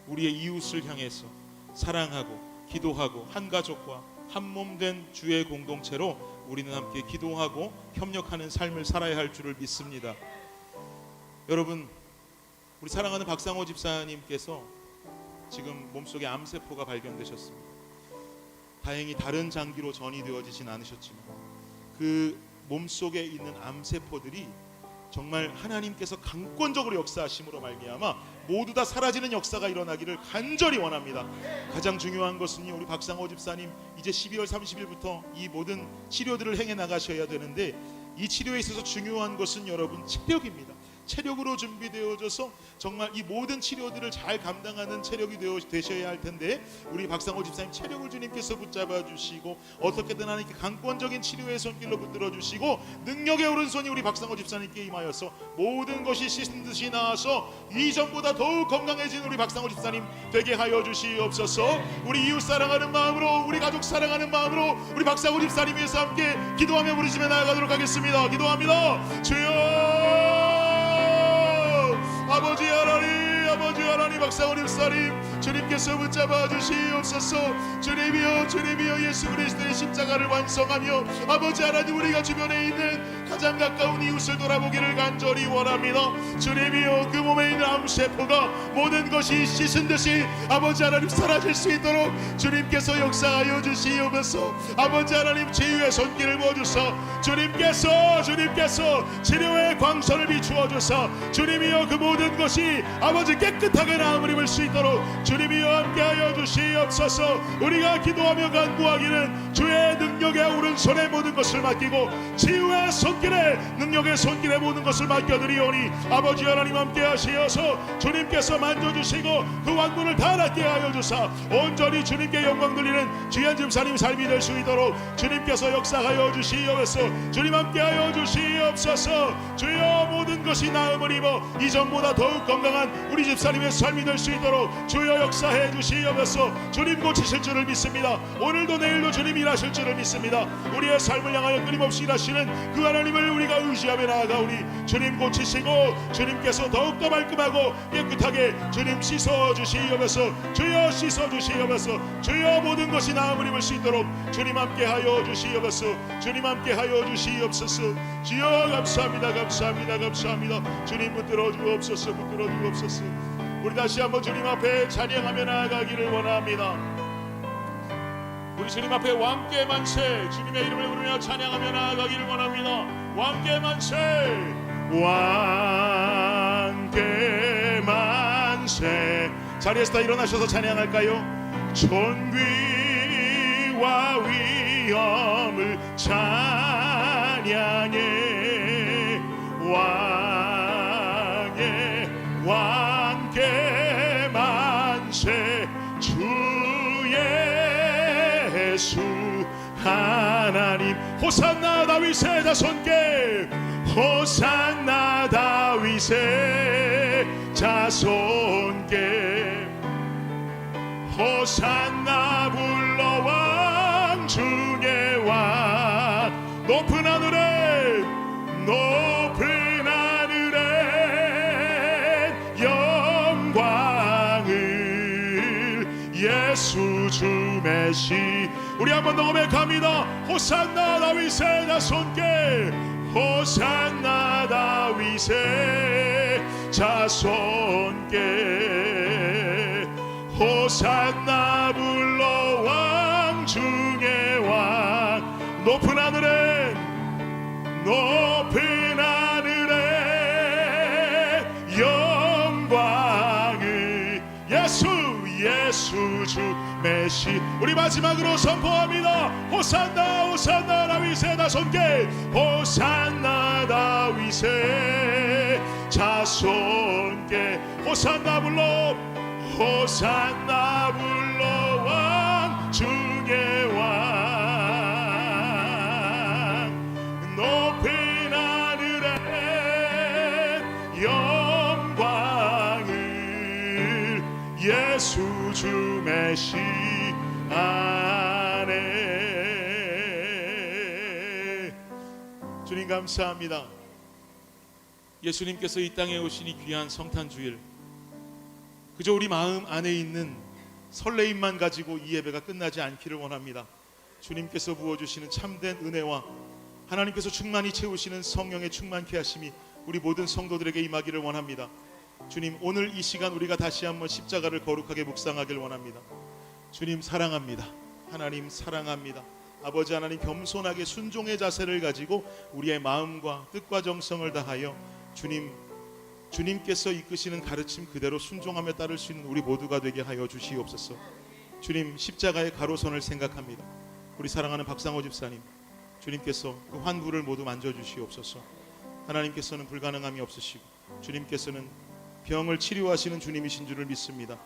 우리의 이웃을 향해서 사랑하고 기도하고 한 가족과 한 몸 된 주의 공동체로 우리는 함께 기도하고 협력하는 삶을 살아야 할 줄을 믿습니다. 여러분, 우리 사랑하는 박상호 집사님께서 지금 몸속에 암세포가 발견되셨습니다. 다행히 다른 장기로 전이되어지진 않으셨지만 그 몸속에 있는 암세포들이 정말 하나님께서 강권적으로 역사하심으로 말미암아 모두 다 사라지는 역사가 일어나기를 간절히 원합니다. 가장 중요한 것은요, 우리 박상호 집사님 이제 12월 30일부터 이 모든 치료들을 행해 나가셔야 되는데, 이 치료에 있어서 중요한 것은 여러분 체력입니다. 체력으로 준비되어져서 정말 이 모든 치료들을 잘 감당하는 체력이 되셔야 할 텐데, 우리 박상호 집사님 체력을 주님께서 붙잡아 주시고 어떻게든 하나님께 강권적인 치료의 손길로 붙들어 주시고 능력의 오른손이 우리 박상호 집사님께 임하여서 모든 것이 씻은 듯이 나아서 이전보다 더욱 건강해진 우리 박상호 집사님 되게 하여 주시옵소서. 우리 이웃 사랑하는 마음으로, 우리 가족 사랑하는 마음으로 우리 박상호 집사님 위해서 함께 기도하며 부르짖어 나아가도록 하겠습니다. 기도합니다. 주여, 아버지 하나님, 박상호 집사님 주님께서 붙잡아 주시옵소서. 주님이여 예수 그리스도의 십자가를 완성하며 아버지 하나님, 우리가 주변에 있는 가장 가까운 이웃을 돌아보기를 간절히 원합니다. 주님이여, 그 몸에 있는 암세포가 모든 것이 씻은 듯이 아버지 하나님 사라질 수 있도록 주님께서 역사하여 주시옵소서. 아버지 하나님, 치유의 손길을 부어주사 주님께서 치료의 광선을 비추어 주사 주님이여, 그 모든 것이 아버지 깨끗하게 나음을 입을 수 있도록 주님이여 함께하여 주시옵소서. 우리가 기도하며 간구하기는 주의 능력의 오른손에 모든 것을 맡기고 치유의 손길에, 능력의 손길에 모든 것을 맡겨드리오니 아버지 하나님 함께하시어서 주님께서 만져주시고 그 왕국을 다 낫게 하여 주사 온전히 주님께 영광 돌리는 귀한 집사님 삶이 될 수 있도록 주님께서 역사하여 주시옵소서. 주님 함께하여 주시옵소서. 주여, 모든 것이 나음을 입어 이전보다 더욱 건강한 우리 집사님의 삶이 될 수 있도록 주여 역사해 주시옵소서. 주님 고치실 줄을 믿습니다. 오늘도 내일도 주님 일하실 줄을 믿습니다. 우리의 삶을 향하여 끊임없이 일하시는 그 하나님을 우리가 의지하며 나아가오니 주님 고치시고 주님께서 더욱더 말끔하고 깨끗하게 주님 씻어주시옵소서. 주여 씻어주시옵소서. 주여, 모든 것이 나음을 입을 수 있도록 주님 함께하여 주시옵소서. 주님 함께하여 주시옵소서. 주여 감사합니다. 주님 붙들어 주옵소서. 우리 다시 한번 주님 앞에 찬양하며 나아가기를 원합니다. 우리 주님 앞에 왕께 만세, 주님의 이름을 부르며 찬양하며 나아가기를 원합니다. 왕께 만세, 왕께 만세. 자리에서 다 일어나셔서 찬양할까요? 존귀와 위엄을 찬양해, 왕께 만세. 주의 예수 하나님. 호산나 다윗의 자손께, 호산나 다윗의 자손께, 호산나 불러 왕 중의 왕. 높은 하늘에, 높은 하늘에 영광을 예수 주 메시. 우리 한 번 더 고백합니다. 호산나 다윗의 자손께, 호산나 다윗의 자손께, 호산나 불러 왕 중의 왕. 높은 하늘에, 높은 하늘에 영광을 예수 주 메시. 우리 마지막으로 선포합니다. 호산나, 호산나 다윗의 자손께, 호산나 다윗의 자손께, 호산나 불러, 호산나 불러 왕 중의 왕. 높은 하늘에 영광을 예수 주 메시 안에. 주님 감사합니다. 예수님께서 이 땅에 오신 이 귀한 성탄 주일, 그저 우리 마음 안에 있는 설레임만 가지고 이 예배가 끝나지 않기를 원합니다. 주님께서 부어주시는 참된 은혜와 하나님께서 충만히 채우시는 성령의 충만케 하심이 우리 모든 성도들에게 임하기를 원합니다. 주님, 오늘 이 시간 우리가 다시 한번 십자가를 거룩하게 묵상하길 원합니다. 주님 사랑합니다. 하나님 사랑합니다. 아버지 하나님, 겸손하게 순종의 자세를 가지고 우리의 마음과 뜻과 정성을 다하여 주님께서 이끄시는 가르침 그대로 순종하며 따를 수 있는 우리 모두가 되게 하여 주시옵소서. 주님, 십자가의 가로선을 생각합니다. 우리 사랑하는 박상호 집사님, 주님께서 그 환부를 모두 만져주시옵소서. 하나님께서는 불가능함이 없으시고 주님께서는 병을 치료하시는 주님이신 줄을 믿습니다.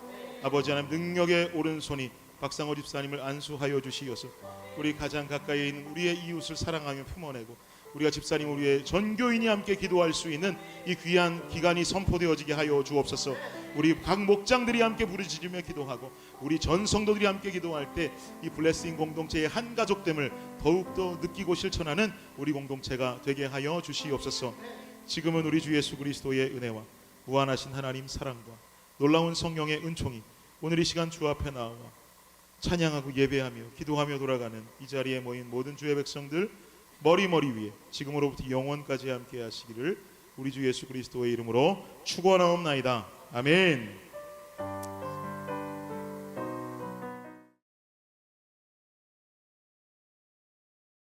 아버지 하나님, 능력의 오른손이 박상호 집사님을 안수하여 주시어서 우리 가장 가까이 있는 우리의 이웃을 사랑하며 품어내고 우리가 집사님, 우리의 전교인이 함께 기도할 수 있는 이 귀한 기간이 선포되어지게 하여 주옵소서. 우리 각 목장들이 함께 부르짖으며 기도하고 우리 전 성도들이 함께 기도할 때 이 블레싱 공동체의 한 가족됨을 더욱더 느끼고 실천하는 우리 공동체가 되게 하여 주시옵소서. 지금은 우리 주 예수 그리스도의 은혜와 무한하신 하나님 사랑과 놀라운 성령의 은총이 오늘 이 시간 주 앞에 나와 찬양하고 예배하며 기도하며 돌아가는 이 자리에 모인 모든 주의 백성들 머리 위에 지금으로부터 영원까지 함께 하시기를 우리 주 예수 그리스도의 이름으로 축원하옵나이다. 아멘.